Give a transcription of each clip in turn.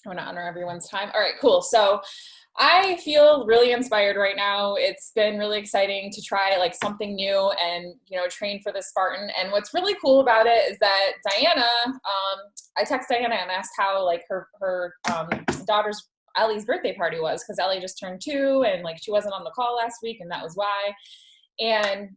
I want to honor everyone's time. All right, cool. So I feel really inspired right now. It's been really exciting to try like something new and, train for the Spartan. And what's really cool about it is that Diana, I text Diana and asked how like her daughter's Ellie's birthday party was, because Ellie just turned 2 and like she wasn't on the call last week, and that was why. And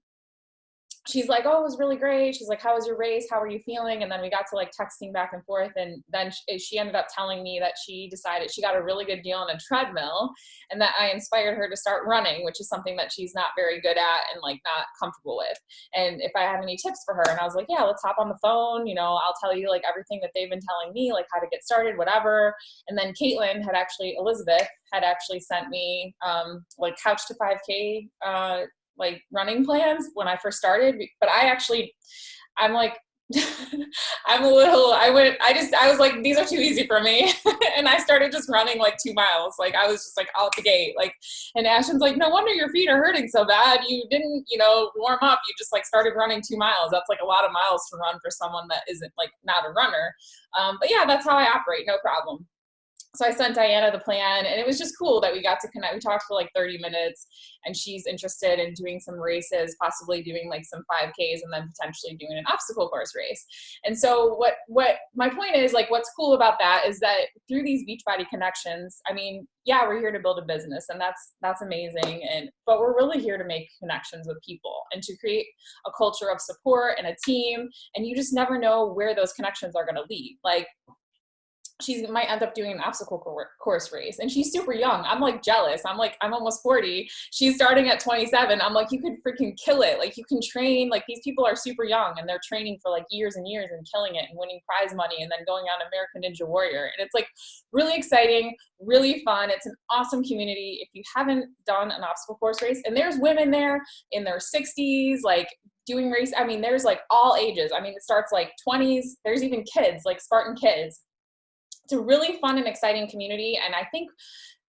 she's like, oh, it was really great. She's like, how was your race? How are you feeling? And then we got to like texting back and forth. And then she ended up telling me that she decided she got a really good deal on a treadmill, and that I inspired her to start running, which is something that she's not very good at and like not comfortable with. And if I have any tips for her, and I was like, yeah, let's hop on the phone. I'll tell you like everything that they've been telling me, like how to get started, whatever. And then Elizabeth had actually sent me like Couch to 5K like running plans when I first started. But I'm like, I was like, these are too easy for me. And I started just running like 2 miles. Like I was just like out the gate. Like, and Ashton's like, no wonder your feet are hurting so bad. You didn't, warm up. You just like started running 2 miles. That's like a lot of miles to run for someone that isn't like not a runner. But yeah, that's how I operate. No problem. So I sent Diana the plan, and it was just cool that we got to connect. We talked for like 30 minutes, and she's interested in doing some races, possibly doing like some 5Ks, and then potentially doing an obstacle course race. And so what my point is, like, what's cool about that is that through these Beachbody connections, I mean, yeah, we're here to build a business, and that's amazing. But we're really here to make connections with people and to create a culture of support and a team. And you just never know where those connections are going to lead. Like, she might end up doing an obstacle course race, and she's super young. I'm like jealous. I'm almost 40. She's starting at 27. I'm like, you could freaking kill it. Like, you can train. Like, these people are super young, and they're training for like years and years and killing it and winning prize money and then going on American Ninja Warrior. And it's like really exciting, really fun. It's an awesome community. If you haven't done an obstacle course race, and there's women there in their 60s, like doing race. I mean, there's like all ages. I mean, it starts like 20s. There's even kids, like Spartan kids. It's a really fun and exciting community. And I think,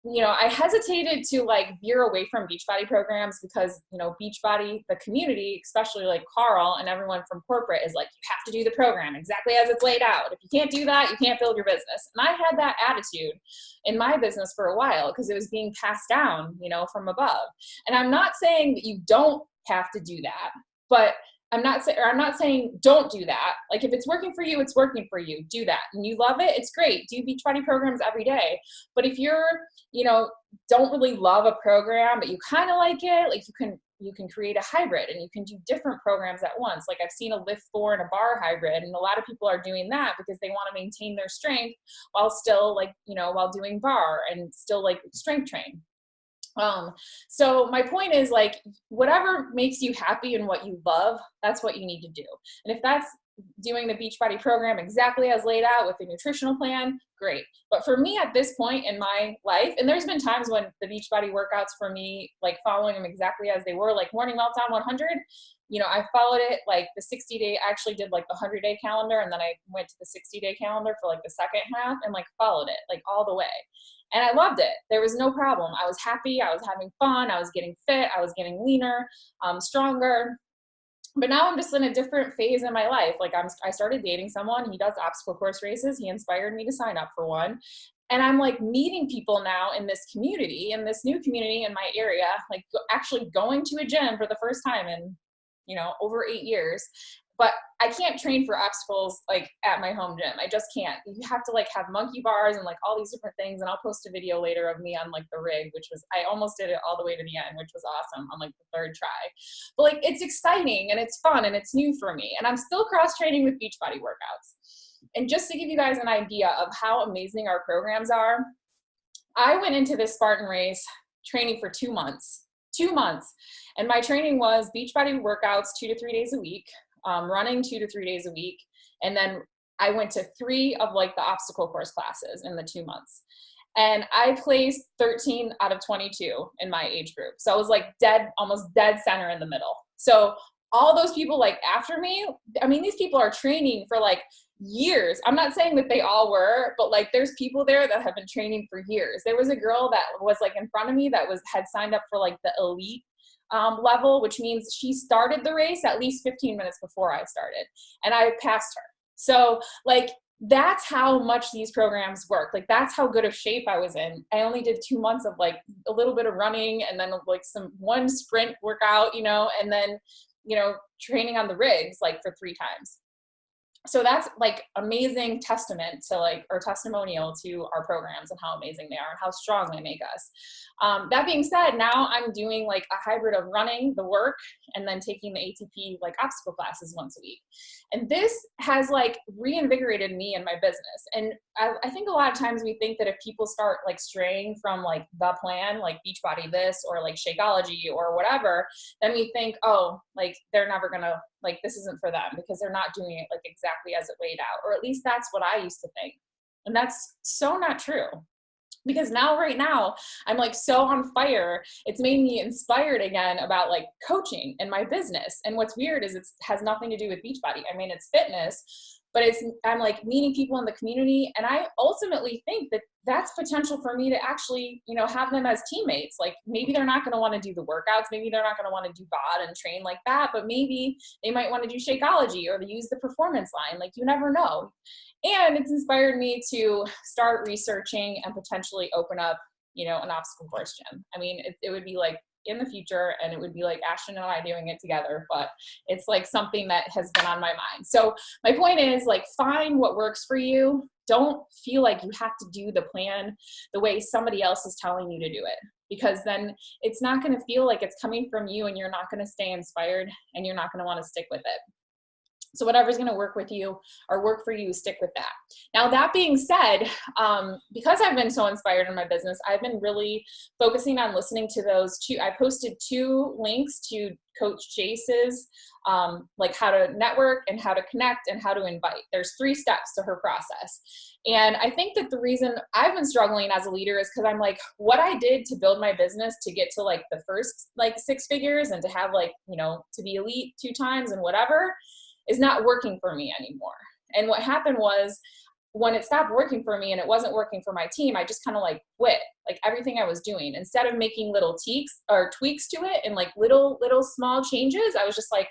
I hesitated to like veer away from Beachbody programs because, Beachbody, the community, especially like Carl and everyone from corporate, is like, you have to do the program exactly as it's laid out. If you can't do that, you can't build your business. And I had that attitude in my business for a while because it was being passed down, from above. And I'm not saying that you don't have to do that, but I'm not saying don't do that. Like, if it's working for you, it's working for you. Do that. And you love it, it's great. Do Beachbody programs every day. But if you're, don't really love a program, but you kind of like it, like you can create a hybrid, and you can do different programs at once. Like, I've seen a Lift 4 and a bar hybrid, and a lot of people are doing that because they want to maintain their strength while still like, while doing bar and still like strength train. So my point is, like, whatever makes you happy and what you love, that's what you need to do. And if that's doing the Beachbody program exactly as laid out with the nutritional plan, great. But for me at this point in my life, and there's been times when the Beachbody workouts for me, like following them exactly as they were, like Morning Meltdown 100, I followed it like the 60-day, I actually did like the 100-day calendar, and then I went to the 60-day calendar for like the second half and like followed it like all the way. And I loved it. There was no problem. I was happy. I was having fun. I was getting fit. I was getting leaner, stronger. But now I'm just in a different phase in my life. Like, I started dating someone. He does obstacle course races. He inspired me to sign up for one. And I'm like meeting people now in this community, in this new community in my area, like actually going to a gym for the first time in, over 8 years. But I can't train for obstacles like at my home gym. I just can't. You have to like have monkey bars and like all these different things. And I'll post a video later of me on like the rig, I almost did it all the way to the end, which was awesome on like the 3rd try. But like, it's exciting and it's fun and it's new for me. And I'm still cross training with Beachbody workouts. And just to give you guys an idea of how amazing our programs are, I went into this Spartan race training for 2 months. 2 months. And my training was Beachbody workouts 2 to 3 days a week. Running 2 to 3 days a week. And then I went to 3 of like the obstacle course classes in the 2 months. And I placed 13 out of 22 in my age group. So I was like almost dead center in the middle. So all those people like after me, I mean, these people are training for like years. I'm not saying that they all were, but like there's people there that have been training for years. There was a girl that was like in front of me that had signed up for like the elite level, which means she started the race at least 15 minutes before I started, and I passed her. So like, that's how much these programs work. Like, that's how good of shape I was in. I only did 2 months of like a little bit of running and then like one sprint workout, you know, and then, you know, training on the rigs like for 3 times. So that's like amazing testament to like, or testimonial to our programs and how amazing they are and how strong they make us. That being said, now I'm doing like a hybrid of running the work and then taking the ATP like obstacle classes once a week. And this has like reinvigorated me and my business. And I think a lot of times we think that if people start like straying from like the plan, like Beachbody this or like Shakeology or whatever, then we think, oh, like they're never gonna, like this isn't for them because they're not doing it like exactly as it laid out. Or at least that's what I used to think. And that's so not true. Because now, right now, I'm like so on fire. It's made me inspired again about like coaching and my business. And what's weird is it has nothing to do with Beachbody. I mean, it's fitness, but I'm like meeting people in the community. And I ultimately think that that's potential for me to actually, you know, have them as teammates. Like maybe they're not going to want to do the workouts. Maybe they're not going to want to do bod and train like that, but maybe they might want to do Shakeology or to use the performance line. Like you never know. And it's inspired me to start researching and potentially open up, you know, an obstacle course gym. I mean, it would be like in the future and it would be like Ashton and I doing it together, but it's like something that has been on my mind. So my point is like, find what works for you. Don't feel like you have to do the plan the way somebody else is telling you to do it, because then it's not going to feel like it's coming from you and you're not going to stay inspired and you're not going to want to stick with it. So whatever's going to work with you or work for you, stick with that. Now, that being said, because I've been so inspired in my business, I've been really focusing on listening to those two. I posted 2 links to Coach Jace's, like how to network and how to connect and how to invite. There's 3 steps to her process. And I think that the reason I've been struggling as a leader is because I'm like, what I did to build my business to get to like the first like 6 figures and to have like, you know, to be elite 2 times and whatever, is not working for me anymore. And what happened was when it stopped working for me and it wasn't working for my team, I just kind of like quit like everything I was doing. Instead of making little tweaks to it and like little small changes, I was just like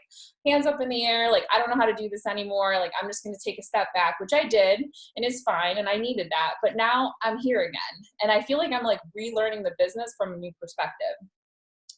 hands up in the air. Like, I don't know how to do this anymore. Like, I'm just going to take a step back, which I did and it's fine. And I needed that, but now I'm here again. And I feel like I'm like relearning the business from a new perspective.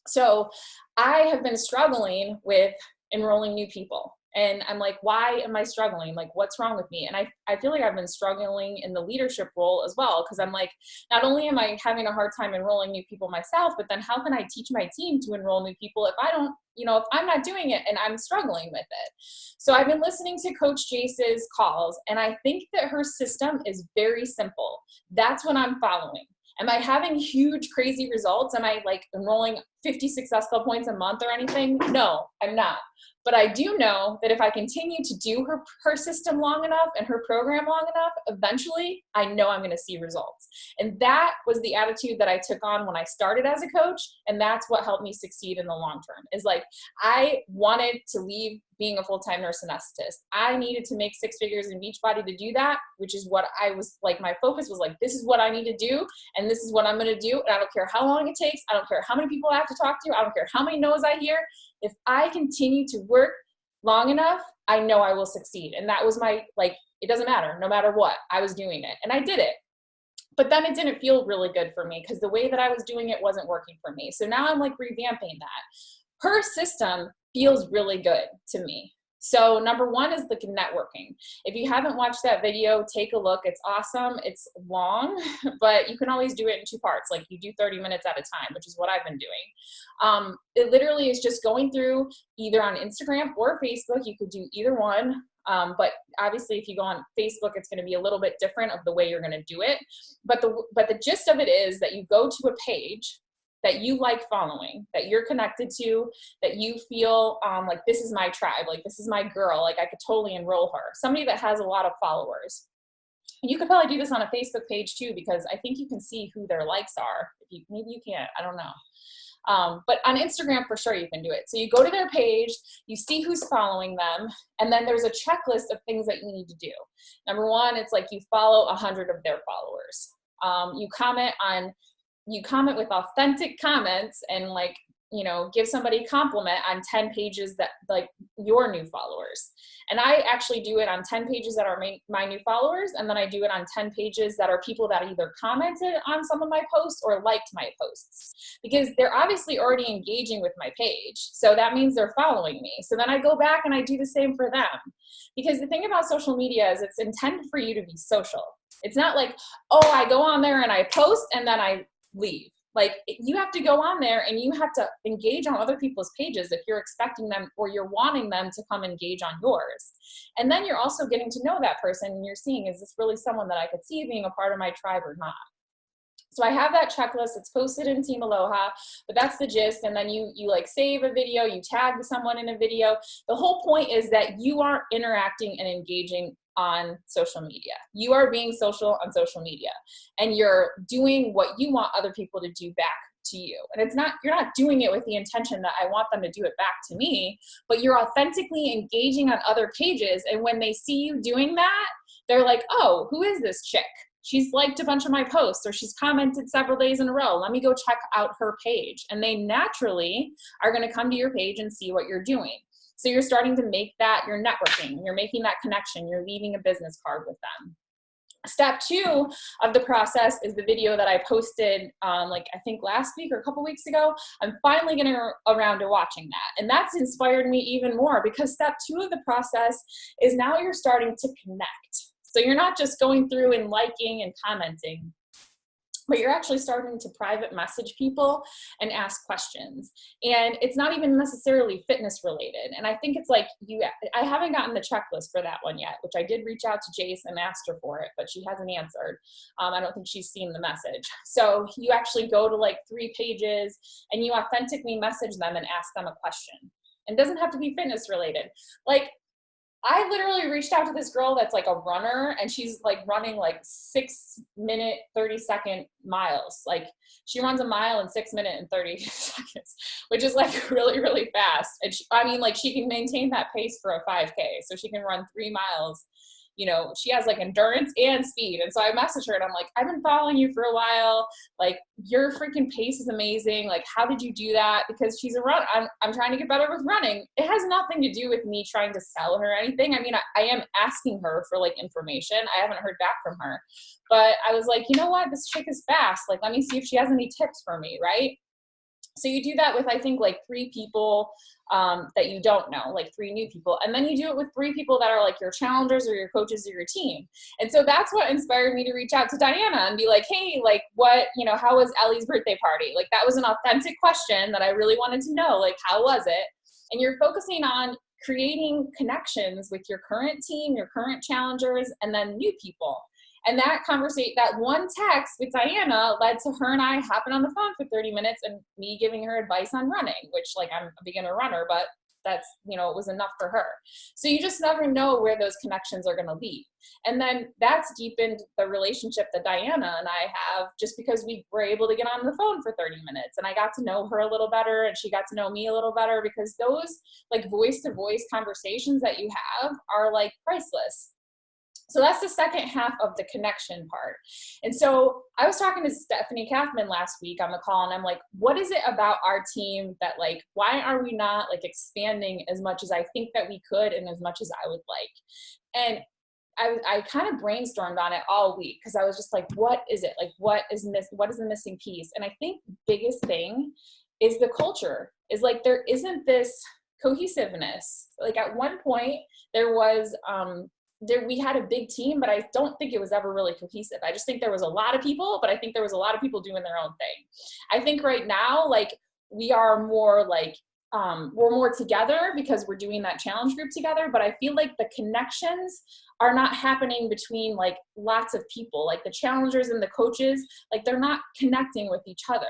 So I have been struggling with enrolling new people. And I'm like, why am I struggling? Like, what's wrong with me? And I feel like I've been struggling in the leadership role as well. Cause I'm like, not only am I having a hard time enrolling new people myself, but then how can I teach my team to enroll new people if I don't, you know, if I'm not doing it and I'm struggling with it. So I've been listening to Coach Jace's calls, and I think that her system is very simple. That's what I'm following. Am I having huge, crazy results? Am I like enrolling 50 Success Club points a month or anything? No, I'm not. But I do know that if I continue to do her system long enough and her program long enough, eventually I know I'm going to see results. And that was the attitude that I took on when I started as a coach. And that's what helped me succeed in the long term, is like, I wanted to leave being a full-time nurse anesthetist. I needed to make 6 figures in Beachbody to do that, which is what I was like, my focus was like, this is what I need to do. And this is what I'm going to do. And I don't care how long it takes. I don't care how many people I have to talk to. I don't care how many no's I hear. If I continue to work long enough, I know I will succeed. And that was my, like, it doesn't matter, no matter what, I was doing it and I did it. But then it didn't feel really good for me because the way that I was doing it wasn't working for me. So now I'm like revamping that. Her system feels really good to me. So number 1 is the networking. If you haven't watched that video, take a look. It's awesome. It's long, but you can always do it in 2 parts. Like you do 30 minutes at a time, which is what I've been doing. It literally is just going through either on Instagram or Facebook. You could do either one. But obviously if you go on Facebook, it's going to be a little bit different of the way you're going to do it. But the gist of it is that you go to a page that you like following, that you're connected to, that you feel like this is my tribe, like this is my girl, like I could totally enroll her. Somebody that has a lot of followers. And you could probably do this on a Facebook page too, because I think you can see who their likes are. Maybe you can't, I don't know. But on Instagram, for sure, you can do it. So you go to their page, you see who's following them, and then there's a checklist of things that you need to do. Number 1, it's like you follow 100 of their followers. You comment with authentic comments and like you know, give somebody a compliment on 10 pages that like your new followers. And I actually do it on 10 pages that are my new followers. And then I do it on 10 pages that are people that either commented on some of my posts or liked my posts, because they're obviously already engaging with my page. So that means they're following me. So then I go back and I do the same for them. Because the thing about social media is it's intended for you to be social. It's not like, oh, I go on there and I post and then I leave. Like, you have to go on there and you have to engage on other people's pages if you're expecting them or you're wanting them to come engage on yours. And then you're also getting to know that person and you're seeing, is this really someone that I could see being a part of my tribe or not? So I have that checklist. It's posted in Team Aloha, but that's the gist. And then you like save a video, you tag someone in a video. The whole point is that you are interacting and engaging on social media. You are being social on social media, and you're doing what you want other people to do back to you. And it's not, you're not doing it with the intention that I want them to do it back to me, but you're authentically engaging on other pages. And when they see you doing that, they're like, oh, who is this chick? She's liked a bunch of my posts, or she's commented several days in a row. Let me go check out her page. And they naturally are going to come to your page and see what you're doing. So you're starting to make that, you're networking, you're making that connection, you're leaving a business card with them. Step 2 of the process is the video that I posted, like I think last week or a couple weeks ago. I'm finally getting around to watching that. And that's inspired me even more, because step 2 of the process is now you're starting to connect. So you're not just going through and liking and commenting, but you're actually starting to private message people and ask questions. And it's not even necessarily fitness related. And I think it's like I haven't gotten the checklist for that one yet, which I did reach out to Jace and asked her for it, but she hasn't answered. I don't think she's seen the message. So you actually go to like 3 pages and you authentically message them and ask them a question. And it doesn't have to be fitness related. Like, I literally reached out to this girl that's like a runner, and she's like running like 6-minute, 30-second miles. Like, she runs a mile in 6 minutes and 30 seconds, which is like really, really fast. And she can maintain that pace for a 5K. So she can run 3 miles. You know, she has like endurance and speed. And so I messaged her and I'm like, I've been following you for a while. Like, your freaking pace is amazing. Like, how did you do that? Because she's a runner. I'm trying to get better with running. It has nothing to do with me trying to sell her anything. I mean, I am asking her for like information. I haven't heard back from her, but I was like, you know what? This chick is fast. Like, let me see if she has any tips for me. Right. So you do that with, I think, like 3 people that you don't know, like 3 new people. And then you do it with 3 people that are like your challengers or your coaches or your team. And so that's what inspired me to reach out to Diana and be like, hey, like how was Ellie's birthday party? Like, that was an authentic question that I really wanted to know, like, how was it? And you're focusing on creating connections with your current team, your current challengers, and then new people. And that one text with Diana led to her and I hopping on the phone for 30 minutes and me giving her advice on running, which, like, I'm a beginner runner, but that's, it was enough for her. So you just never know where those connections are going to lead. And then that's deepened the relationship that Diana and I have, just because we were able to get on the phone for 30 minutes and I got to know her a little better and she got to know me a little better, because those like voice-to-voice conversations that you have are like priceless. So that's the second half of the connection part. And so I was talking to Stephanie Kaufman last week on the call, and I'm like, what is it about our team that, like, why are we not like expanding as much as I think that we could and as much as I would like? And I kind of brainstormed on it all week, because I was just like, what is it? Like, what is the missing piece? And I think the biggest thing is the culture. Is like, there isn't this cohesiveness. Like, at one point there was, we had a big team, but I don't think it was ever really cohesive. I just think there was a lot of people, but I think there was a lot of people doing their own thing. I think right now, like, we are more like, we're more together because we're doing that challenge group together, but I feel like the connections are not happening between like lots of people, like the challengers and the coaches, like they're not connecting with each other.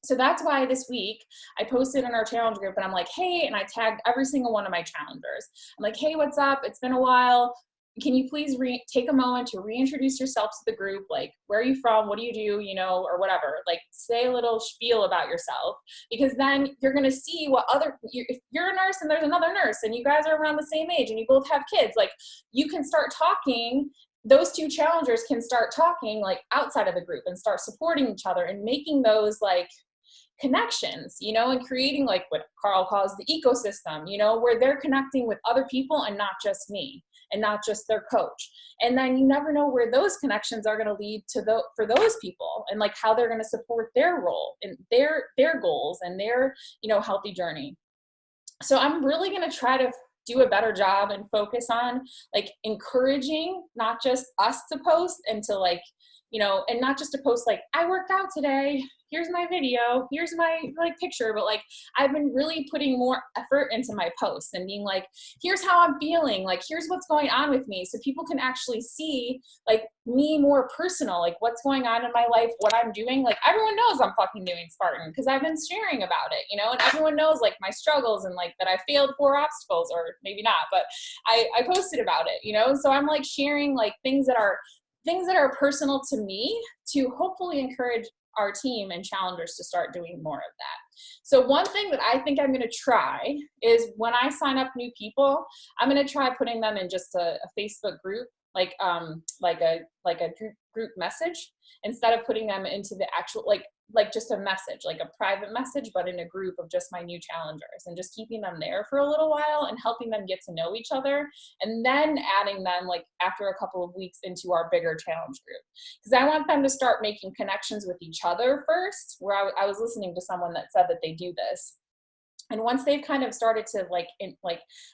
So that's why this week I posted in our challenge group and I'm like, hey, and I tagged every single one of my challengers. I'm like, hey, what's up? It's been a while. Can you please take a moment to reintroduce yourself to the group? Like, where are you from? What do you do? Or whatever. Like, say a little spiel about yourself, because then you're going to see if you're a nurse and there's another nurse and you guys are around the same age and you both have kids, like, you can start talking. Those 2 challengers can start talking like outside of the group and start supporting each other and making those like connections, you know, and creating like what Carl calls the ecosystem, you know, where they're connecting with other people and not just me and not just their coach. And then you never know where those connections are going to lead to for those people, and like how they're going to support their role and their goals and their, you know, healthy journey. So I'm really going to try to do a better job and focus on like encouraging not just us to post and to like, you know, and not just to post like, I worked out today, here's my video, here's my like picture, but like I've been really putting more effort into my posts and being like, here's how I'm feeling, like here's what's going on with me, so people can actually see like me more personal, like what's going on in my life, what I'm doing. Like everyone knows I'm fucking doing Spartan because I've been sharing about it, you know, and everyone knows like my struggles and like that I failed 4 obstacles, or maybe not, but I posted about it, you know. So I'm like sharing like things that are personal to me to hopefully encourage our team and challengers to start doing more of that. So one thing that I think I'm going to try is when I sign up new people, I'm going to try putting them in just a Facebook group, like a group message, instead of putting them into the actual, like just a message, like a private message, but in a group of just my new challengers, and just keeping them there for a little while and helping them get to know each other, and then adding them like after a couple of weeks into our bigger challenge group. Because I want them to start making connections with each other first, where I was listening to someone that said that they do this. And once they've kind of started to like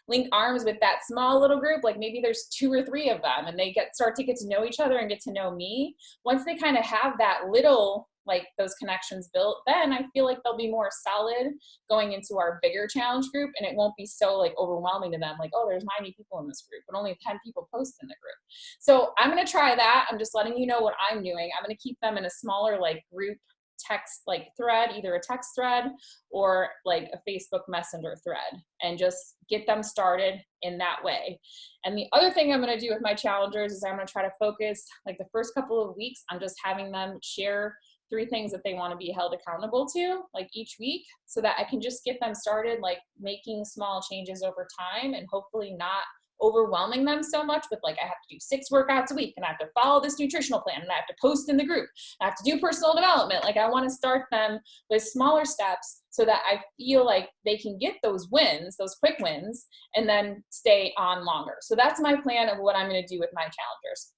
link arms with that small little group, like maybe there's 2 or 3 of them, and they start to get to know each other and get to know me. Once they kind of have that little, like those connections built, then I feel like they'll be more solid going into our bigger challenge group, and it won't be so like overwhelming to them. Like, oh, there's 90 people in this group, but only 10 people post in the group. So I'm going to try that. I'm just letting you know what I'm doing. I'm going to keep them in a smaller like group text like thread, either a text thread or like a Facebook Messenger thread, and just get them started in that way. And the other thing I'm going to do with my challengers is I'm going to try to focus like the first couple of weeks on just having them share 3 things that they want to be held accountable to like each week, so that I can just get them started like making small changes over time, and hopefully not overwhelming them so much with like, I have to do 6 workouts a week, and I have to follow this nutritional plan, and I have to post in the group, I have to do personal development. Like I want to start them with smaller steps so that I feel like they can get those wins, those quick wins, and then stay on longer. So that's my plan of what I'm going to do with my challengers.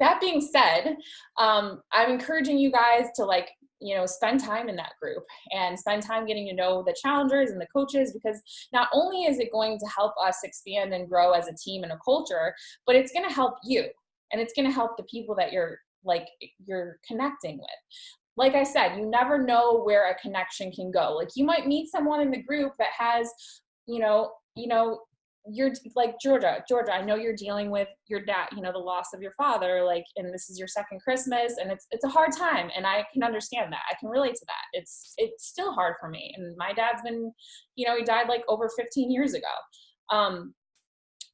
That being said, I'm encouraging you guys to like, you know, spend time in that group and spend time getting to know the challengers and the coaches, because not only is it going to help us expand and grow as a team and a culture, but it's going to help you, and it's going to help the people that you're connecting with. Like I said, you never know where a connection can go. Like you might meet someone in the group that has, you know, you're like, Georgia, I know you're dealing with your dad, you know, the loss of your father, like, and this is your second Christmas, and it's a hard time. And I can understand that. I can relate to that. It's still hard for me. And my dad's been, you know, he died like over 15 years ago.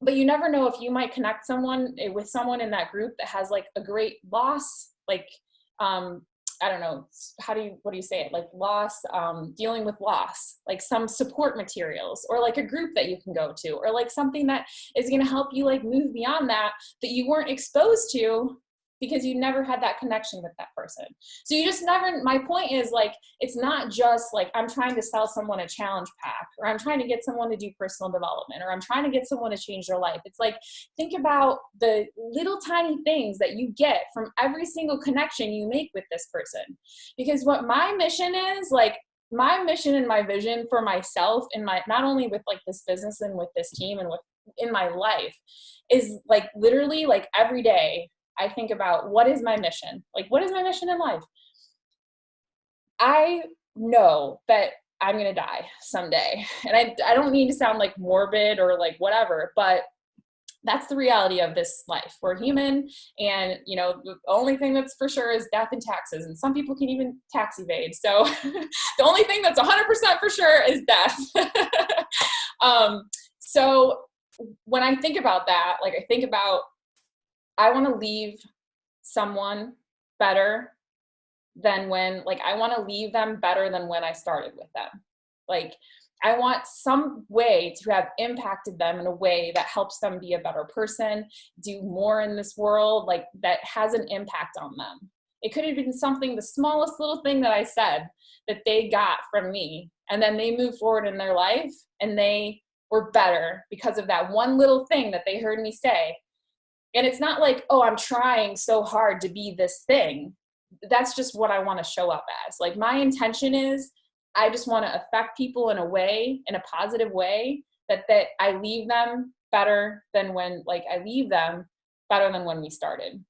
But you never know if you might connect with someone in that group that has like a great loss, like, I don't know, what do you say it? Like loss, dealing with loss, like some support materials, or like a group that you can go to, or like something that is going to help you like move beyond that you weren't exposed to because you never had that connection with that person. So you just never, my point is like, it's not just like, I'm trying to sell someone a challenge pack, or I'm trying to get someone to do personal development, or I'm trying to get someone to change their life. It's like, think about the little tiny things that you get from every single connection you make with this person. Because what my mission is, like, my mission and my vision for myself and my, not only with like this business and with this team and with in my life, is like literally like every day I think about, what is my mission? Like, what is my mission in life? I know that I'm going to die someday. And I don't mean to sound like morbid or like whatever, but that's the reality of this life. We're human, and, you know, the only thing that's for sure is death and taxes. And some people can even tax evade. So the only thing that's 100% for sure is death. So when I think about that, like I think about, I want to leave someone better than when, like, I want to leave them better than when I started with them. Like, I want some way to have impacted them in a way that helps them be a better person, do more in this world, like that has an impact on them. It could have been something, the smallest little thing that I said that they got from me. And then they moved forward in their life and they were better because of that one little thing that they heard me say. And it's not like, oh, I'm trying so hard to be this thing. That's just what I want to show up as. Like, my intention is I just want to affect people in a way, in a positive way, that I leave them better than when, like, I leave them better than when we started.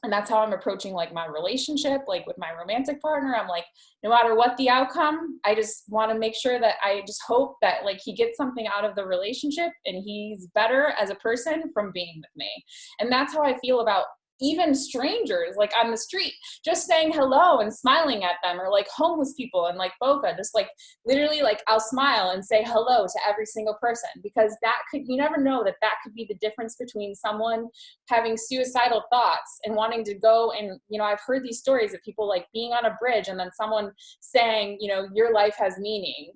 And that's how I'm approaching like my relationship, like with my romantic partner. I'm like, no matter what the outcome, I just want to make sure that I just hope that like he gets something out of the relationship and he's better as a person from being with me. And that's how I feel about even strangers, like on the street, just saying hello and smiling at them, or like homeless people in like Boca, just like literally like I'll smile and say hello to every single person, because you never know that could be the difference between someone having suicidal thoughts and wanting to go. And, I've heard these stories of people like being on a bridge and then someone saying, your life has meaning,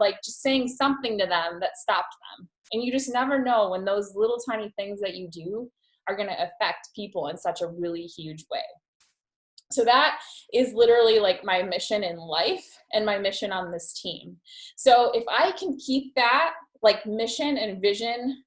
like just saying something to them that stopped them. And you just never know when those little tiny things that you do are going to affect people in such a really huge way. So that is literally like my mission in life and my mission on this team. So if I can keep that like mission and vision,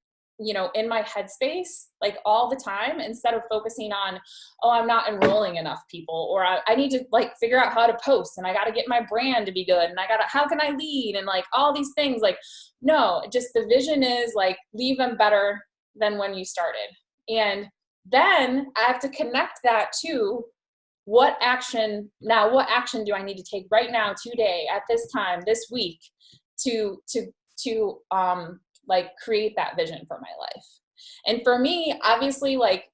in my headspace, like all the time, instead of focusing on, oh, I'm not enrolling enough people, or I need to like figure out how to post, and I got to get my brand to be good, and how can I lead, and like all these things, like, no, just the vision is like, leave them better than when you started. And then I have to connect that to what action do I need to take right now, today, at this time, this week, to like create that vision for my life. And for me, obviously, like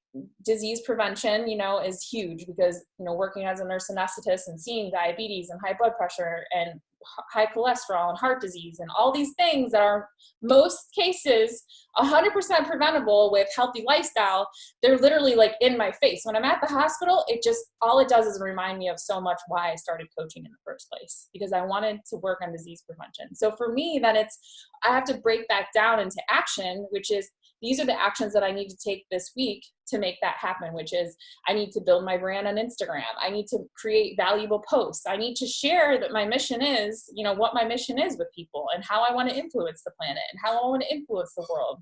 disease prevention, is huge, because, working as a nurse anesthetist and seeing diabetes and high blood pressure and high cholesterol and heart disease and all these things that are most cases 100% preventable with healthy lifestyle, they're literally like in my face. When I'm at the hospital, all it does is remind me of so much why I started coaching in the first place, because I wanted to work on disease prevention. So for me, then I have to break that down into action, which is, these are the actions that I need to take this week to make that happen, which is I need to build my brand on Instagram. I need to create valuable posts. I need to share that my mission is, what my mission is with people, and how I want to influence the planet, and how I want to influence the world.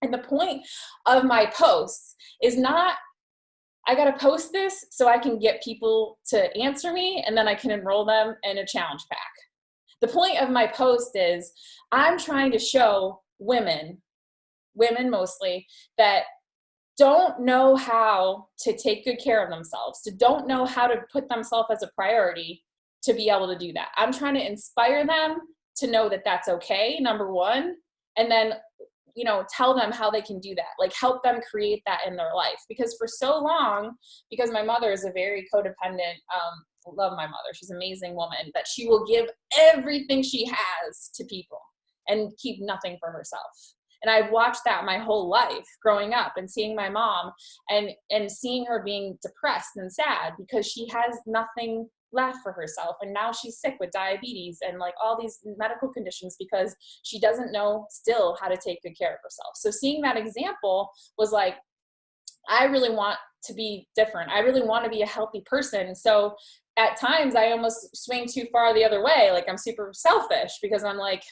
And the point of my posts is not, I got to post this so I can get people to answer me and then I can enroll them in a challenge pack. The point of my post is I'm trying to show women mostly, that don't know how to take good care of themselves, don't know how to put themselves as a priority, to be able to do that. I'm trying to inspire them to know that that's okay, number one, and then, tell them how they can do that, like help them create that in their life. Because for so long, because my mother is a very codependent, love my mother, she's an amazing woman, that she will give everything she has to people and keep nothing for herself. And I've watched that my whole life growing up, and seeing my mom and seeing her being depressed and sad because she has nothing left for herself. And now she's sick with diabetes and like all these medical conditions because she doesn't know still how to take good care of herself. So seeing that example was like, I really want to be different. I really want to be a healthy person. So at times I almost swing too far the other way. Like I'm super selfish because I'm like,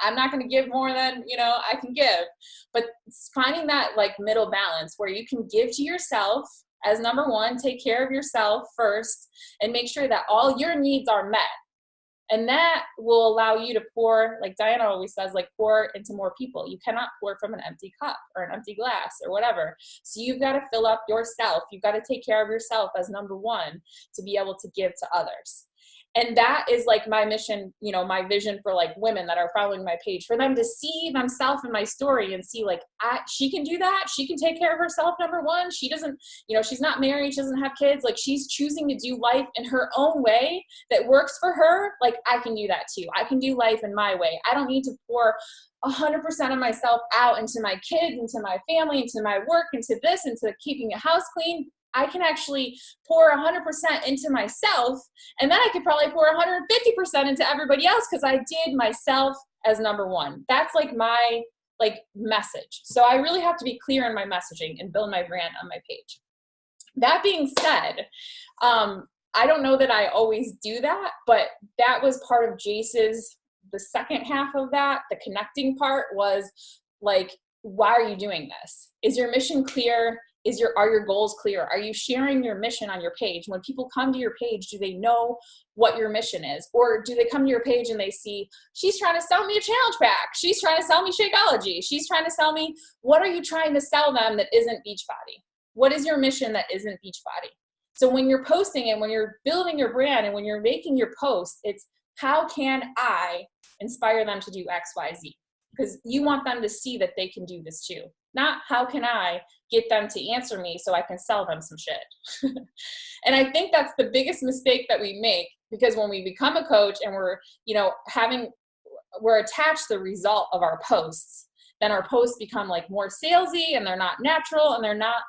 I'm not going to give more than, I can give. But finding that like middle balance where you can give to yourself as number one, take care of yourself first, and make sure that all your needs are met. And that will allow you to pour, like Diana always says, like pour into more people. You cannot pour from an empty cup or an empty glass or whatever. So you've got to fill up yourself. You've got to take care of yourself as number one to be able to give to others. And that is like my mission, my vision for like women that are following my page, for them to see themselves in my story and see like, she can do that. She can take care of herself. Number one, she doesn't, she's not married. She doesn't have kids. Like she's choosing to do life in her own way that works for her. Like I can do that too. I can do life in my way. I don't need to pour 100% of myself out into my kids, into my family, into my work, into this, into keeping a house clean. I can actually pour 100% into myself, and then I could probably pour 150% into everybody else because I did myself as number one. That's like my message. So I really have to be clear in my messaging and build my brand on my page. That being said, I don't know that I always do that, but that was part of Jace's, the second half of that, the connecting part was like, why are you doing this? Is your mission clear? Are your goals clear? Are you sharing your mission on your page? When people come to your page, do they know what your mission is? Or do they come to your page and they see, she's trying to sell me a challenge pack. She's trying to sell me Shakeology. She's trying to sell me, what are you trying to sell them that isn't Beachbody? What is your mission that isn't Beachbody? So when you're posting and when you're building your brand and when you're making your post, it's how can I inspire them to do X, Y, Z? Because you want them to see that they can do this too. Not how can I get them to answer me so I can sell them some shit. And I think that's the biggest mistake that we make, because when we become a coach and we're, we're attached to the result of our posts, then our posts become like more salesy and they're not natural and they're not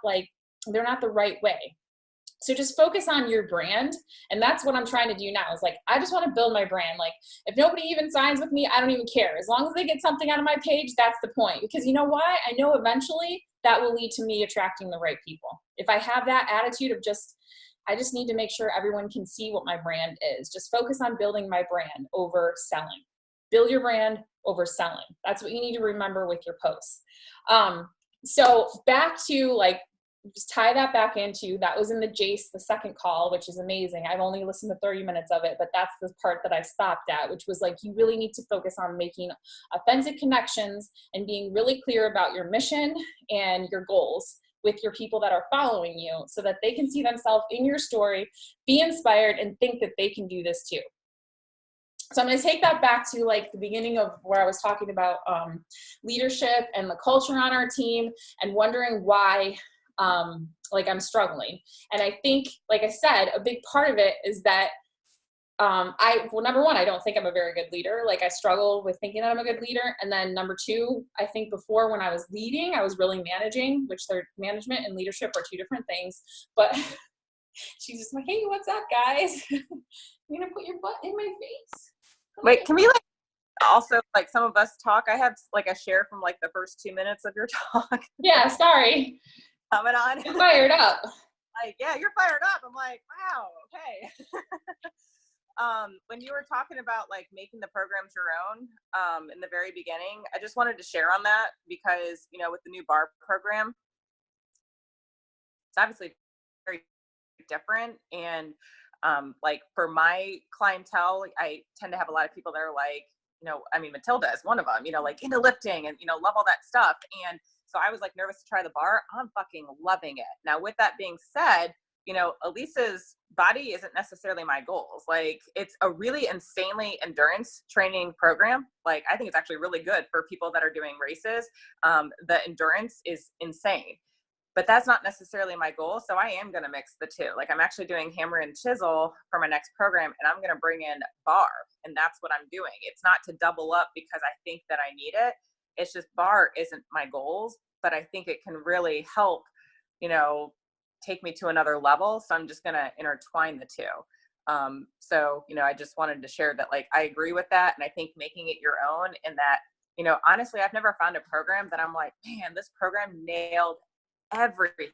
the right way. So just focus on your brand. And that's what I'm trying to do now is like, I just want to build my brand. Like if nobody even signs with me, I don't even care. As long as they get something out of my page, that's the point. Because you know why? I know eventually that will lead to me attracting the right people. If I have that attitude of I just need to make sure everyone can see what my brand is. Just focus on building my brand over selling. Build your brand over selling. That's what you need to remember with your posts. So back to like, just tie that back into, that was in the Jace, the second call, which is amazing. I've only listened to 30 minutes of it, but that's the part that I stopped at, which was like, you really need to focus on making authentic connections and being really clear about your mission and your goals with your people that are following you so that they can see themselves in your story, be inspired, and think that they can do this too. So I'm going to take that back to like the beginning of where I was talking about leadership and the culture on our team and wondering why like I'm struggling. And I think, like I said, a big part of it is that number one, I don't think I'm a very good leader. Like I struggle with thinking that I'm a good leader. And then number two, I think before when I was leading, I was really managing, which management and leadership are two different things. But she's just like, hey, what's up, guys? You're going to put your butt in my face. Wait, can we like also like some of us talk? I have like a share from like the first 2 minutes of your talk. Yeah, sorry. Coming on. I'm fired up. Like, yeah, you're fired up. I'm like, wow, okay. When you were talking about like making the programs your own in the very beginning, I just wanted to share on that because, with the new bar program, it's obviously very different. And like for my clientele, I tend to have a lot of people that are like, Matilda is one of them, like into lifting and, love all that stuff. And so I was like nervous to try the bar. I'm fucking loving it. Now, with that being said, Elisa's body isn't necessarily my goals. Like it's a really insanely endurance training program. Like I think it's actually really good for people that are doing races. The endurance is insane, but that's not necessarily my goal. So I am going to mix the two. Like I'm actually doing hammer and chisel for my next program and I'm going to bring in bar, and that's what I'm doing. It's not to double up because I think that I need it. It's just bar isn't my goals, but I think it can really help, take me to another level. So I'm just going to intertwine the two. So, I just wanted to share that, like, I agree with that. And I think making it your own and that, honestly, I've never found a program that I'm like, man, this program nailed everything.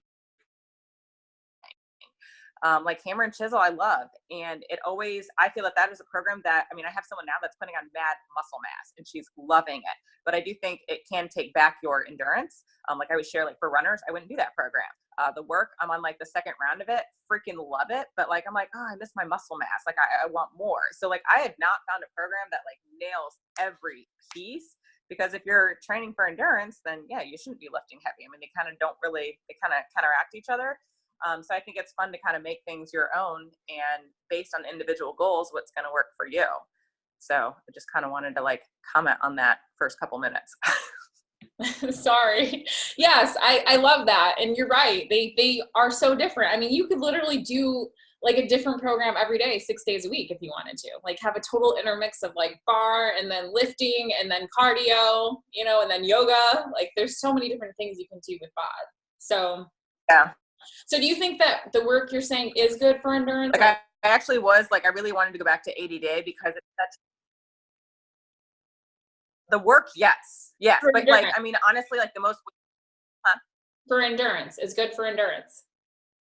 Like hammer and chisel, I love. And I feel that is a program that, I have someone now that's putting on mad muscle mass and she's loving it. But I do think it can take back your endurance. Like I would share, like for runners, I wouldn't do that program. The work, I'm on like the second round of it, freaking love it. But like, I'm like, oh, I miss my muscle mass. Like I want more. So like, I have not found a program that like nails every piece. Because if you're training for endurance, then yeah, you shouldn't be lifting heavy. They kind of counteract each other. So I think it's fun to kind of make things your own and based on individual goals, what's going to work for you. So I just kind of wanted to like comment on that first couple minutes. Sorry. Yes, I love that. And you're right. They are so different. You could literally do like a different program every day, 6 days a week if you wanted to. Like have a total intermix of like bar and then lifting and then cardio, and then yoga. Like there's so many different things you can do with BOD. So yeah. So do you think that the work you're saying is good for endurance? Like I actually was like, I really wanted to go back to 80-day because it's such the work. Yes. But endurance. Like, honestly, like the most. For endurance is good for endurance.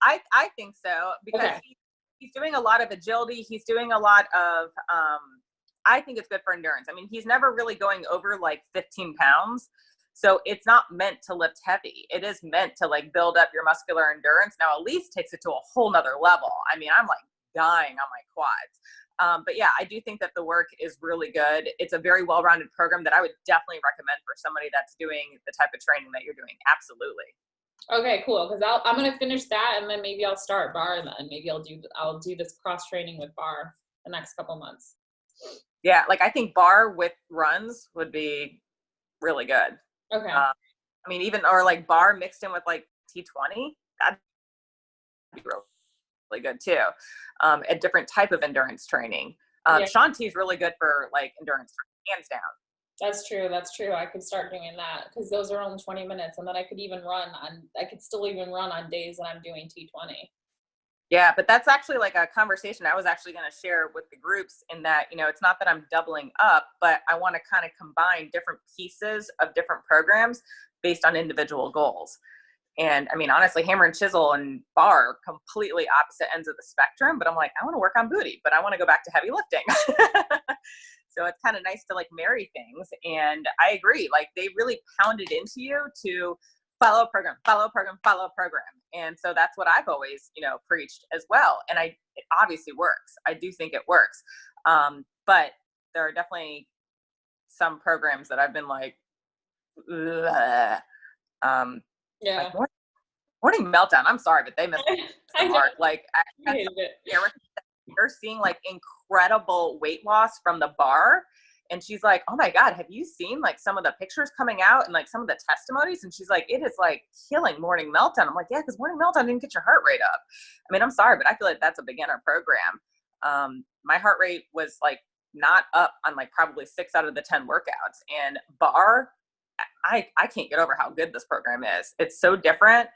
I think so because doing a lot of agility. He's doing a lot of, I think it's good for endurance. I mean, he's never really going over like 15 pounds. So it's not meant to lift heavy. It is meant to like build up your muscular endurance. Now, Elise takes it to a whole nother level. I mean, I'm like dying on my quads. But yeah, I do think that the work is really good. It's a very well-rounded program that I would definitely recommend for somebody that's doing the type of training that you're doing. Absolutely. Okay, cool. Because I'm gonna finish that, and then maybe I'll start bar. Then maybe I'll do this cross training with bar the next couple months. Yeah, like I think bar with runs would be really good. Okay. I mean, even or like bar mixed in with like T20, that'd be really good too. A different type of endurance training. Yeah. Shanti's really good for like endurance, hands down. That's true. That's true. I could start doing that because those are only 20 minutes, and then I could still even run on days that I'm doing T20. Yeah, but that's actually like a conversation I was actually going to share with the groups in that, you know, it's not that I'm doubling up, but I want to kind of combine different pieces of different programs based on individual goals. And I mean, honestly, hammer and chisel and bar are completely opposite ends of the spectrum, but I'm like, I want to work on booty, but I want to go back to heavy lifting. So it's kind of nice to like marry things. And I agree, like they really pounded into you to follow a program, follow a program, follow a program. And so that's what I've always, you know, preached as well. And it obviously works. I do think it works. But there are definitely some programs that I've been like, ugh. Yeah. Like morning meltdown. I'm sorry, but they missed me so hard. Like I hated it. they're seeing like incredible weight loss from the bar. And she's like, oh my God, have you seen like some of the pictures coming out and like some of the testimonies? And she's like, it is like killing morning meltdown. I'm like, yeah, because morning meltdown didn't get your heart rate up. I mean, I'm sorry, but I feel like that's a beginner program. My heart rate was like not up on like probably 6 out of the 10 workouts. And bar, I can't get over how good this program is. It's so different,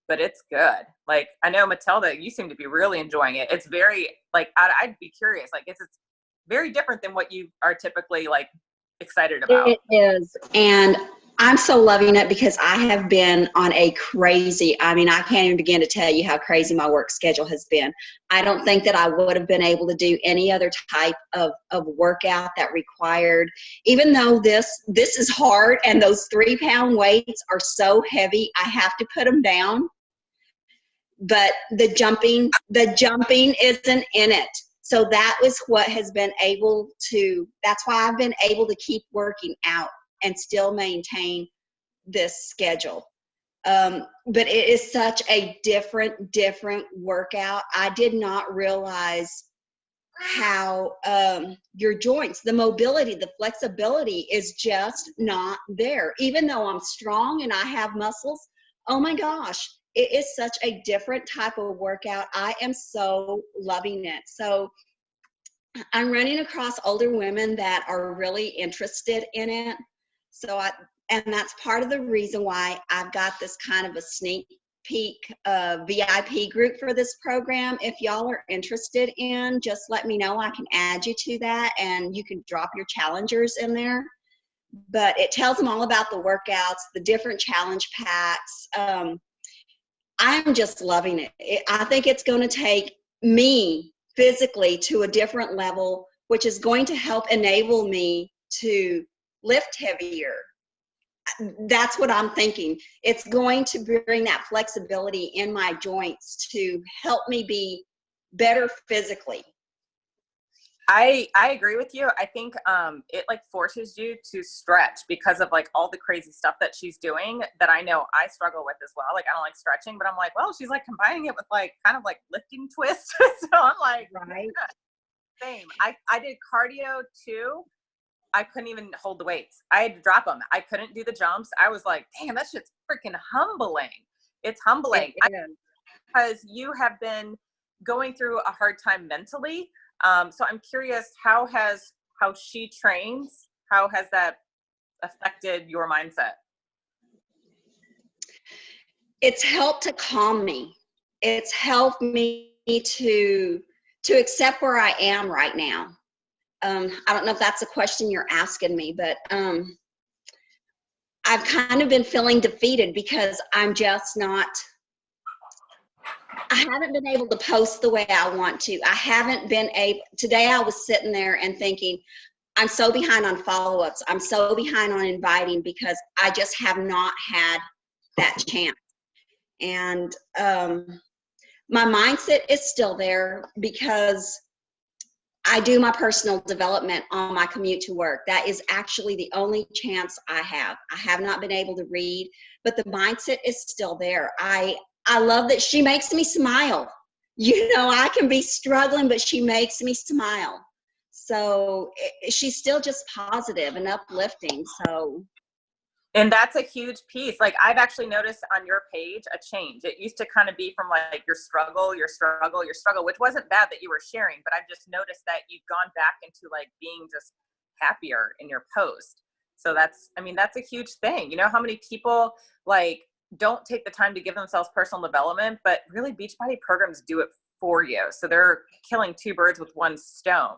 but it's good. Like, I know Matilda, you seem to be really enjoying it. It's very like, I'd be curious, like it's very different than what you are typically like excited about. It is. And I'm so loving it because I have been on a crazy, I mean, I can't even begin to tell you how crazy my work schedule has been. I don't think that I would have been able to do any other type of workout that required, even though this is hard and those 3-pound weights are so heavy, I have to put them down. But the jumping isn't in it. So that was what has been able to, that's why I've been able to keep working out and still maintain this schedule. But it is such a different workout. I did not realize how your joints, the mobility, the flexibility is just not there. Even though I'm strong and I have muscles, oh my gosh, it is such a different type of workout. I am so loving it. So I'm running across older women that are really interested in it. And that's part of the reason why I've got this kind of a sneak peek VIP group for this program. If y'all are interested in, just let me know. I can add you to that and you can drop your challengers in there. But it tells them all about the workouts, the different challenge packs. I'm just loving it. I think it's going to take me physically to a different level, which is going to help enable me to lift heavier. That's what I'm thinking. It's going to bring that flexibility in my joints to help me be better physically. I agree with you. I think it like forces you to stretch because of like all the crazy stuff that she's doing that I know I struggle with as well. Like I don't like stretching, but I'm like, well, she's like combining it with like kind of like lifting twists. So I'm like, right. Yeah, same. I did cardio too. I couldn't even hold the weights. I had to drop them. I couldn't do the jumps. I was like, damn, that shit's freaking humbling. It's humbling because you have been going through a hard time mentally. So I'm curious, how she trains, how has that affected your mindset? It's helped to calm me. It's helped me to accept where I am right now. I don't know if that's a question you're asking me, but I've kind of been feeling defeated because I'm just not I haven't been able to post the way I want to. I haven't been able, today I was sitting there and thinking, I'm so behind on follow-ups. I'm so behind on inviting because I just have not had that chance. And my mindset is still there because I do my personal development on my commute to work. That is actually the only chance I have. I have not been able to read, but the mindset is still there. I love that she makes me smile. You know, I can be struggling, but she makes me smile. So she's still just positive and uplifting. So. And that's a huge piece. Like I've actually noticed on your page a change. It used to kind of be from like your struggle, which wasn't bad that you were sharing, but I've just noticed that you've gone back into like being just happier in your post. So that's a huge thing. You know how many people like don't take the time to give themselves personal development, but really Beachbody programs do it for you. So they're killing two birds with one stone.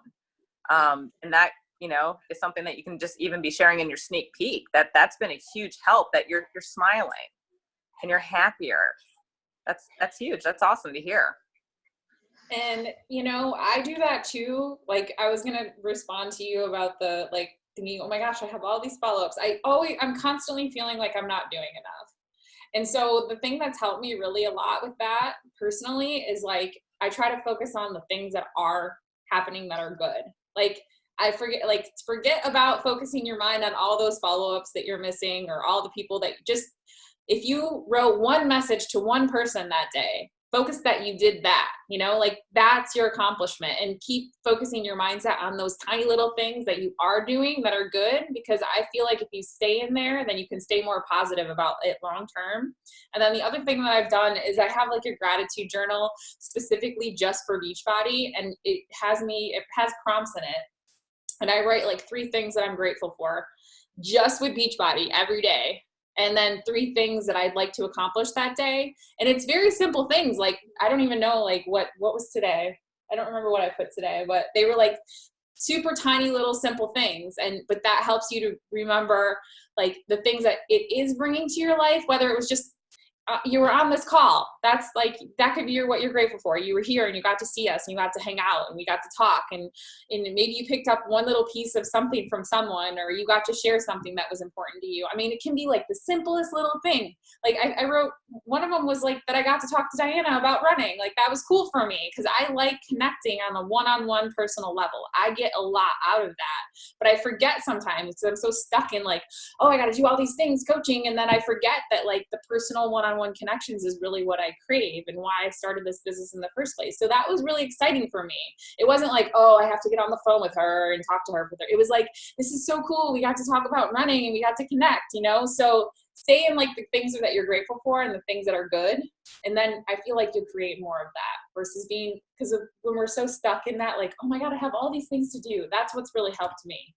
And that, you know, is something that you can just even be sharing in your sneak peek. That's been a huge help, that you're smiling and you're happier. That's huge. That's awesome to hear. And, you know, I do that too. Like I was going to respond to you about the, like thinking, oh my gosh, I have all these follow-ups. I'm constantly feeling like I'm not doing enough. And so the thing that's helped me really a lot with that personally is like, I try to focus on the things that are happening that are good. Like, forget about focusing your mind on all those follow-ups that you're missing or all the people that if you wrote one message to one person that day, focus that you did that, you know, like that's your accomplishment, and keep focusing your mindset on those tiny little things that you are doing that are good, because I feel like if you stay in there, then you can stay more positive about it long term. And then the other thing that I've done is I have like a gratitude journal specifically just for Beachbody, and it has prompts in it. And I write like 3 things that I'm grateful for just with Beachbody every day. And then 3 things that I'd like to accomplish that day. And it's very simple things. Like, I don't even know like what was today. I don't remember what I put today, but they were like super tiny little simple things. But that helps you to remember like the things that it is bringing to your life, whether it was just you were on this call. That's like, that could be what you're grateful for. You were here and you got to see us and you got to hang out and we got to talk, and maybe you picked up one little piece of something from someone, or you got to share something that was important to you. I mean, it can be like the simplest little thing. Like I wrote, one of them was like that I got to talk to Diana about running. Like that was cool for me because I like connecting on a one-on-one personal level. I get a lot out of that, but I forget sometimes because I'm so stuck in like, oh, I got to do all these things coaching. And then I forget that like the personal one-on-one connections is really what I crave and why I started this business in the first place. So that was really exciting for me. It wasn't like, oh, I have to get on the phone with her and talk to her. It was like, this is so cool. We got to talk about running and we got to connect, you know? So stay in like the things that you're grateful for and the things that are good. And then I feel like you'll create more of that versus because when we're so stuck in that, like, oh my God, I have all these things to do. That's what's really helped me.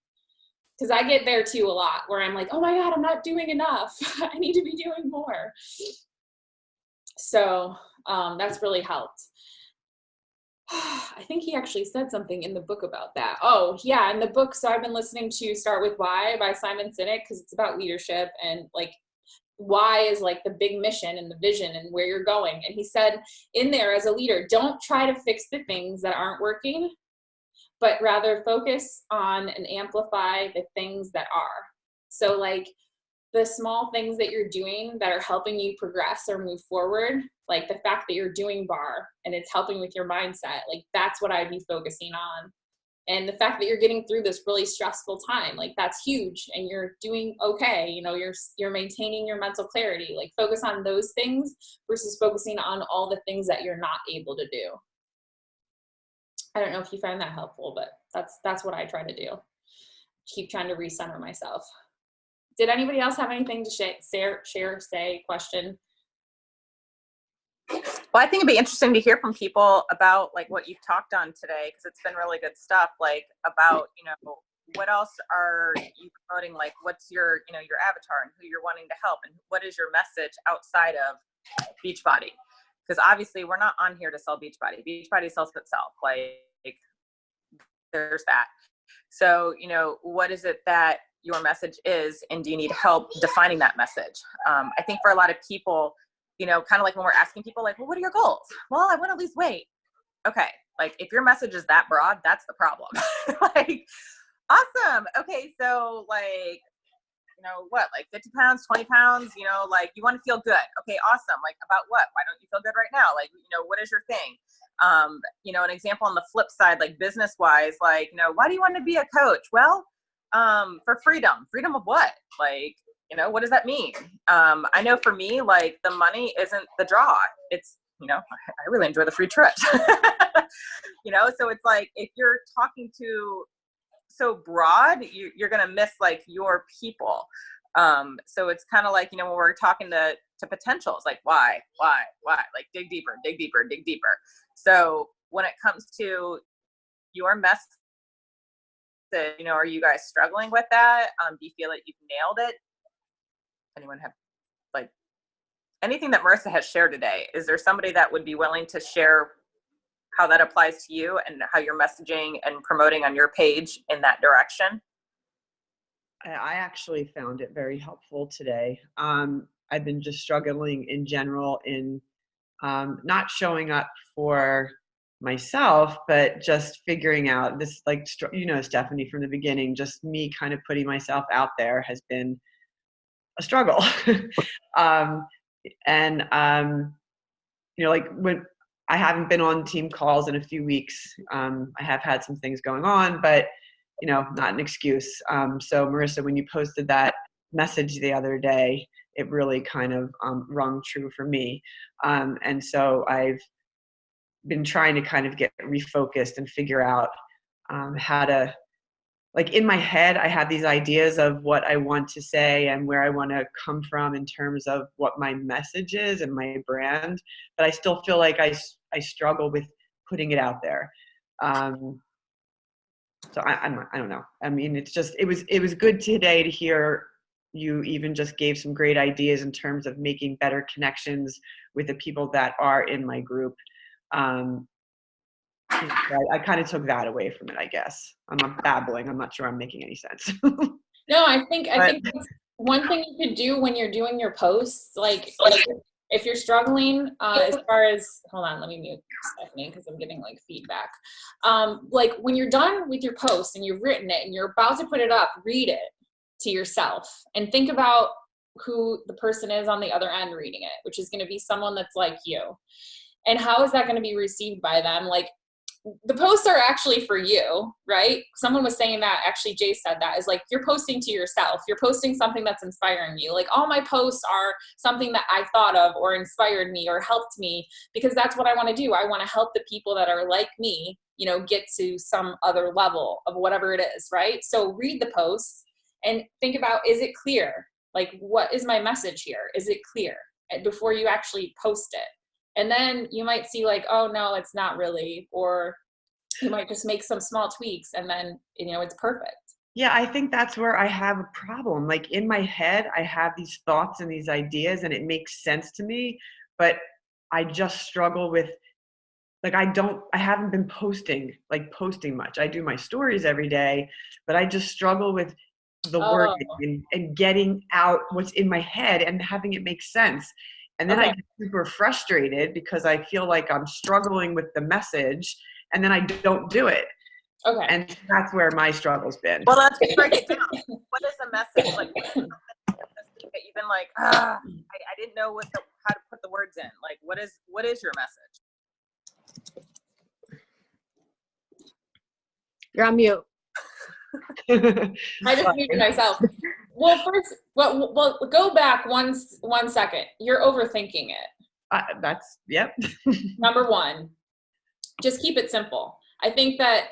Because I get there too a lot where I'm like, oh my God, I'm not doing enough. I need to be doing more. So that's really helped. I think he actually said something in the book about that. Oh yeah, in the book. So I've been listening to Start With Why by Simon Sinek, because it's about leadership and like why is like the big mission and the vision and where you're going. And he said in there, as a leader, don't try to fix the things that aren't working, but rather focus on and amplify the things that are. So like the small things that you're doing that are helping you progress or move forward, like the fact that you're doing bar and it's helping with your mindset, like that's what I'd be focusing on. And the fact that you're getting through this really stressful time, like that's huge, and you're doing okay. You know, you're maintaining your mental clarity. Like focus on those things versus focusing on all the things that you're not able to do. I don't know if you find that helpful, but that's what I try to do. Keep trying to recenter myself. Did anybody else have anything to share, say, question? Well, I think it'd be interesting to hear from people about like what you've talked on today, because it's been really good stuff. Like about, you know, what else are you promoting? Like what's your, you know, your avatar and who you're wanting to help, and what is your message outside of Beachbody? Because obviously we're not on here to sell Beachbody. Beachbody sells itself. Like there's that. So, you know, what is it that your message is, and do you need help defining that message? I think for a lot of people, you know, kind of like when we're asking people like, well, what are your goals? Well, I want to lose weight. Okay. Like if your message is that broad, that's the problem. Like, awesome. Okay. So like, you know, what, like 50 pounds, 20 pounds, you know, like you want to feel good. Okay, awesome. Like about what? Why don't you feel good right now? Like, you know, what is your thing? You know, an example on the flip side, like business wise, like, you know, why do you want to be a coach? Well, for freedom. Freedom of what? Like, you know, what does that mean? I know for me, like the money isn't the draw. It's, you know, I really enjoy the free trips. You know, so it's like if you're talking to so broad, you're going to miss like your people. So it's kind of like, you know, when we're talking to potentials, like why, like dig deeper. So when it comes to your message, you know, are you guys struggling with that? Do you feel like you've nailed it? Anyone have like anything that Marissa has shared today? Is there somebody that would be willing to share how that applies to you and how you're messaging and promoting on your page in that direction? I actually found it very helpful today. I've been just struggling in general in not showing up for myself, but just figuring out this, like, you know, Stephanie, from the beginning, just me kind of putting myself out there has been a struggle. You know, like when I haven't been on team calls in a few weeks, I have had some things going on, but you know, not an excuse. So Marissa, when you posted that message the other day, it really kind of rung true for me. And so I've been trying to kind of get refocused and figure out how to, like in my head, I have these ideas of what I want to say and where I want to come from in terms of what my message is and my brand, but I still feel like I struggle with putting it out there. So I don't know. I mean, it's just, it was good today to hear you even just gave some great ideas in terms of making better connections with the people that are in my group. I kind of took that away from it, I guess. I'm not babbling. I'm not sure I'm making any sense. No, I think one thing you could do when you're doing your posts, like if you're struggling, as far as, hold on, let me mute Stephanie because I'm getting like feedback. Like when you're done with your post and you've written it and you're about to put it up, read it to yourself and think about who the person is on the other end reading it, which is going to be someone that's like you. And how is that going to be received by them? Like, the posts are actually for you, right? Someone was saying that, actually Jay said that, is like you're posting to yourself. You're posting something that's inspiring you. Like all my posts are something that I thought of or inspired me or helped me, because that's what I want to do. I want to help the people that are like me, you know, get to some other level of whatever it is, right? So read the posts and think about, is it clear? Like, what is my message here? Is it clear? Before you actually post it. And then you might see like, oh no, it's not really, or you might just make some small tweaks and then, you know, it's perfect. Yeah, I think that's where I have a problem. Like in my head, I have these thoughts and these ideas and it makes sense to me, but I just struggle with, like, I haven't been posting much. I do my stories every day, but I just struggle with the wording and getting out what's in my head and having it make sense. And then I get super frustrated because I feel like I'm struggling with the message and then I don't do it. Okay. And that's where my struggle's been. Well, let's break it down. What is the message? Like, that you've been like, I didn't know how to put the words in. Like, what is your message? You're on mute. I just muted myself. Well, first, well, go back one second. You're overthinking it. Yep. Number one, just keep it simple. I think that,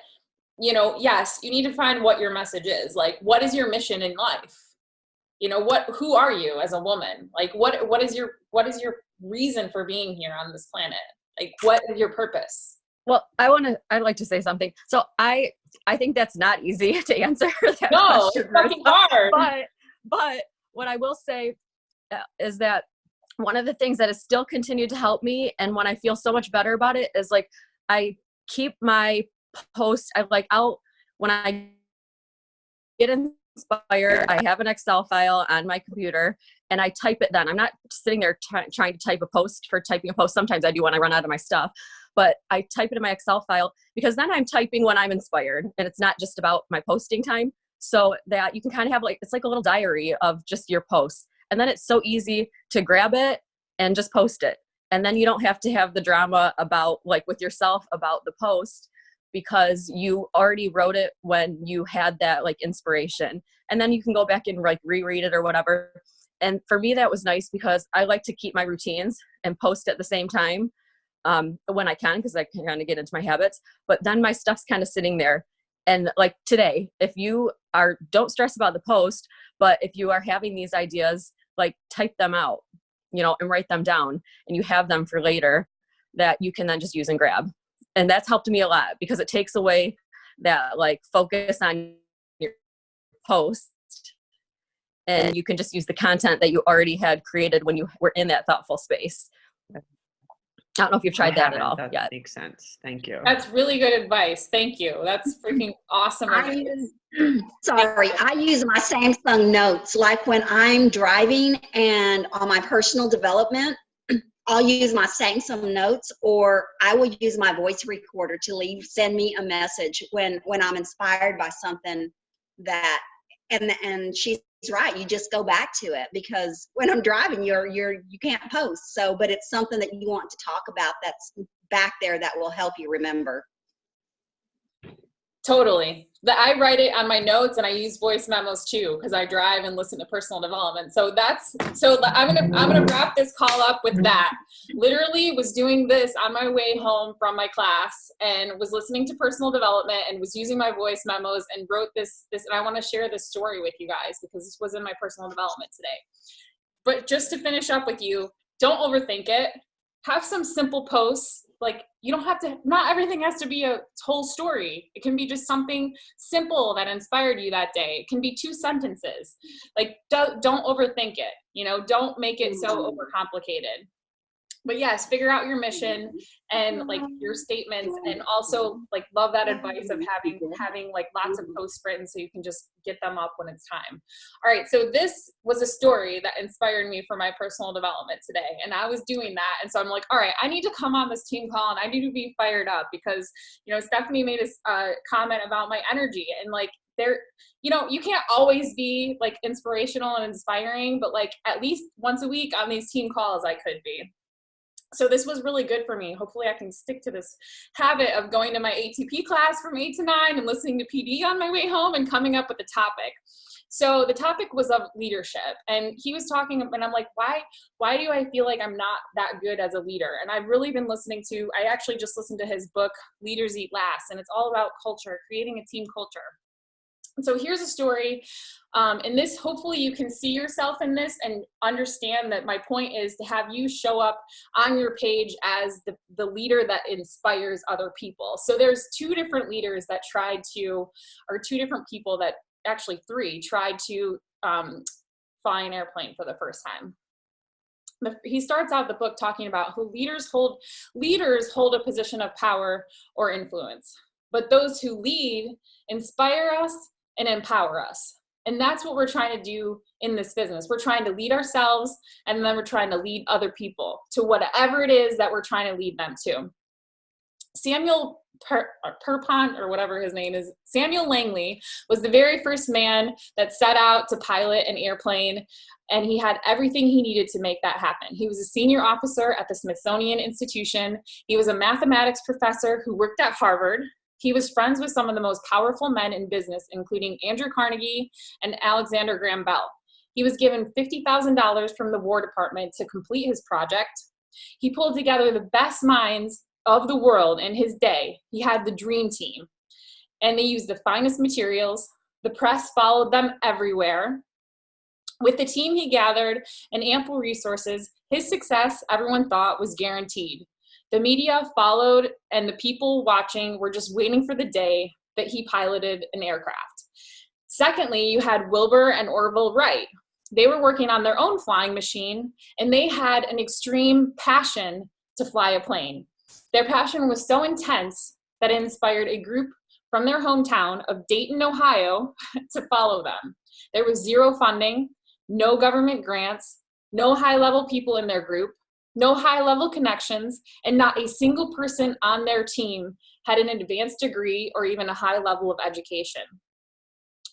you know, yes, you need to find what your message is. Like, what is your mission in life? You know, who are you as a woman? Like, what is your reason for being here on this planet? Like, what is your purpose? Well, I'd like to say something. So I think that's not easy to answer. That no, question, it's fucking hard. But what I will say is that one of the things that has still continued to help me, and when I feel so much better about it, is like I keep my posts. When I get inspired, I have an Excel file on my computer and I type it then. I'm not sitting there trying to type a post for typing a post. Sometimes I do when I run out of my stuff, but I type it in my Excel file because then I'm typing when I'm inspired and it's not just about my posting time. So that you can kind of have like, it's like a little diary of just your posts. And then it's so easy to grab it and just post it. And then you don't have to have the drama about like with yourself about the post because you already wrote it when you had that like inspiration. And then you can go back and like reread it or whatever. And for me, that was nice because I like to keep my routines and post at the same time when I can, because I can kind of get into my habits. But then my stuff's kind of sitting there. And like today, if you are, don't stress about the post, but if you are having these ideas, like type them out, you know, and write them down and you have them for later that you can then just use and grab. And that's helped me a lot because it takes away that like focus on your post and you can just use the content that you already had created when you were in that thoughtful space. I don't know if you've tried that at all that yet. Makes sense. Thank you. That's really good advice. Thank you. That's freaking awesome. I use my Samsung Notes. Like when I'm driving and on my personal development, I'll use my Samsung Notes, or I will use my voice recorder to send me a message when I'm inspired by something that, and she's right, you just go back to it because when I'm driving, you can't post. So, but it's something that you want to talk about that's back there that will help you remember. Totally. I write it on my notes and I use voice memos too because I drive and listen to personal development. So I'm gonna wrap this call up with that. Literally was doing this on my way home from my class and was listening to personal development and was using my voice memos and wrote this and I want to share this story with you guys because this was in my personal development today. But just to finish up with you, don't overthink it. Have some simple posts. Like you don't have to, not everything has to be a whole story. It can be just something simple that inspired you that day. It can be 2 sentences. Like don't overthink it, you know, don't make it so overcomplicated. But yes, figure out your mission and like your statements, and also like love that advice of having like lots of posts written so you can just get them up when it's time. All right, so this was a story that inspired me for my personal development today, and I was doing that, and so I'm like, all right, I need to come on this team call and I need to be fired up because, you know, Stephanie made a comment about my energy and like there, you know, you can't always be like inspirational and inspiring, but like at least once a week on these team calls I could be. So this was really good for me. Hopefully I can stick to this habit of going to my ATP class from 8 to 9 and listening to PD on my way home and coming up with a topic. So the topic was of leadership, and he was talking, and I'm like, why do I feel like I'm not that good as a leader? And I've really been I actually just listened to his book, Leaders Eat Last, and it's all about culture, creating a team culture. So here's a story, and this, hopefully you can see yourself in this and understand that my point is to have you show up on your page as the leader that inspires other people. So there's 2 different leaders that or 2 different people that, actually 3, tried to fly an airplane for the first time. He starts out the book talking about who leaders hold a position of power or influence, but those who lead inspire us and empower us. And that's what we're trying to do in this business. We're trying to lead ourselves, and then we're trying to lead other people to whatever it is that we're trying to lead them to. Samuel Pierpont, or whatever his name is, Samuel Langley, was the very first man that set out to pilot an airplane, and he had everything he needed to make that happen. He was a senior officer at the Smithsonian Institution. He was a mathematics professor who worked at Harvard. He was friends with some of the most powerful men in business, including Andrew Carnegie and Alexander Graham Bell. He was given $50,000 from the War Department to complete his project. He pulled together the best minds of the world in his day. He had the dream team, and they used the finest materials. The press followed them everywhere. With the team he gathered and ample resources, his success, everyone thought, was guaranteed. The media followed, and the people watching were just waiting for the day that he piloted an aircraft. Secondly, you had Wilbur and Orville Wright. They were working on their own flying machine, and they had an extreme passion to fly a plane. Their passion was so intense that it inspired a group from their hometown of Dayton, Ohio, to follow them. There was zero funding, no government grants, no high-level people in their group, no high-level connections, and not a single person on their team had an advanced degree or even a high level of education.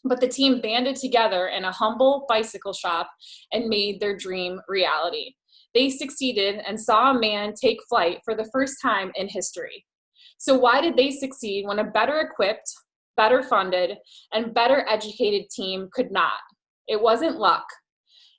But the team banded together in a humble bicycle shop and made their dream reality. They succeeded and saw a man take flight for the first time in history. So why did they succeed when a better equipped, better funded, and better educated team could not? It wasn't luck.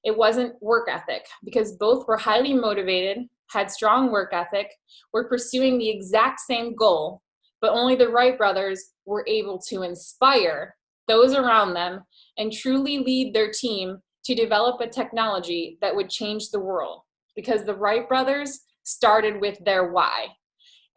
It wasn't work ethic, because both were highly motivated, had strong work ethic, were pursuing the exact same goal, but only the Wright brothers were able to inspire those around them and truly lead their team to develop a technology that would change the world, because the Wright brothers started with their why.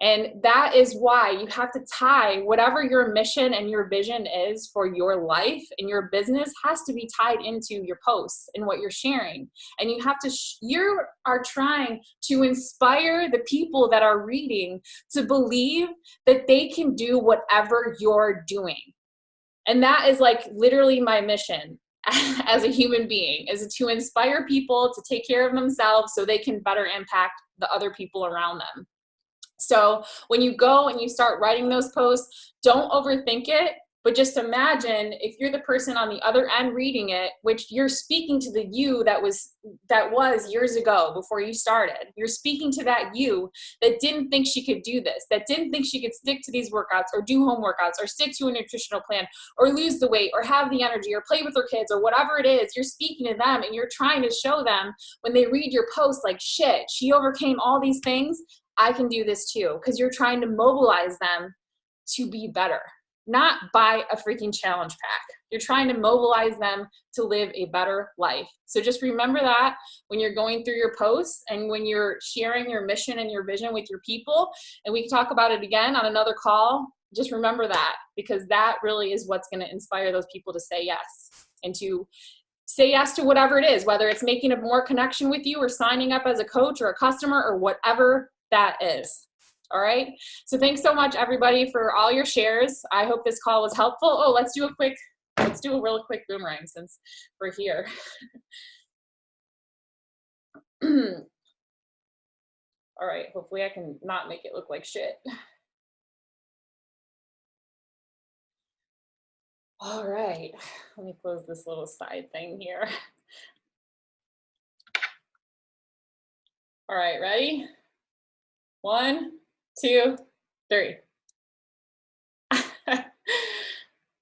And that is why you have to tie whatever your mission and your vision is for your life and your business has to be tied into your posts and what you're sharing. And you have to, you are trying to inspire the people that are reading to believe that they can do whatever you're doing. And that is like literally my mission as a human being, is to inspire people to take care of themselves so they can better impact the other people around them. So when you go and you start writing those posts, don't overthink it, but just imagine if you're the person on the other end reading it, which you're speaking to the you that was years ago before you started. You're speaking to that you that didn't think she could do this, that didn't think she could stick to these workouts or do home workouts or stick to a nutritional plan or lose the weight or have the energy or play with her kids or whatever it is. You're speaking to them and you're trying to show them when they read your post, like, shit, she overcame all these things. I can do this too, because you're trying to mobilize them to be better, not buy a freaking challenge pack. You're trying to mobilize them to live a better life. So just remember that when you're going through your posts and when you're sharing your mission and your vision with your people, and we can talk about it again on another call, just remember that, because that really is what's going to inspire those people to say yes and to say yes to whatever it is, whether it's making a more connection with you or signing up as a coach or a customer or whatever that is. All right. So thanks so much, everybody, for all your shares. I hope this call was helpful. Oh, let's do a real quick boomerang since we're here. All right. Hopefully I can not make it look like shit. All right. Let me close this little side thing here. All right. Ready? 1, 2, 3.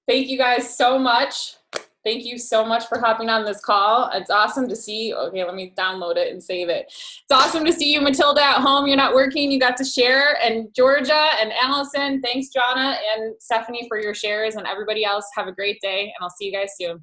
Thank you guys so much. Thank you so much for hopping on this call. It's awesome to see. Okay, let me download it and save it. It's awesome to see you, Matilda, at home. You're not working. You got to share. And Georgia and Allison, thanks, Jonna and Stephanie, for your shares. And everybody else, have a great day. And I'll see you guys soon.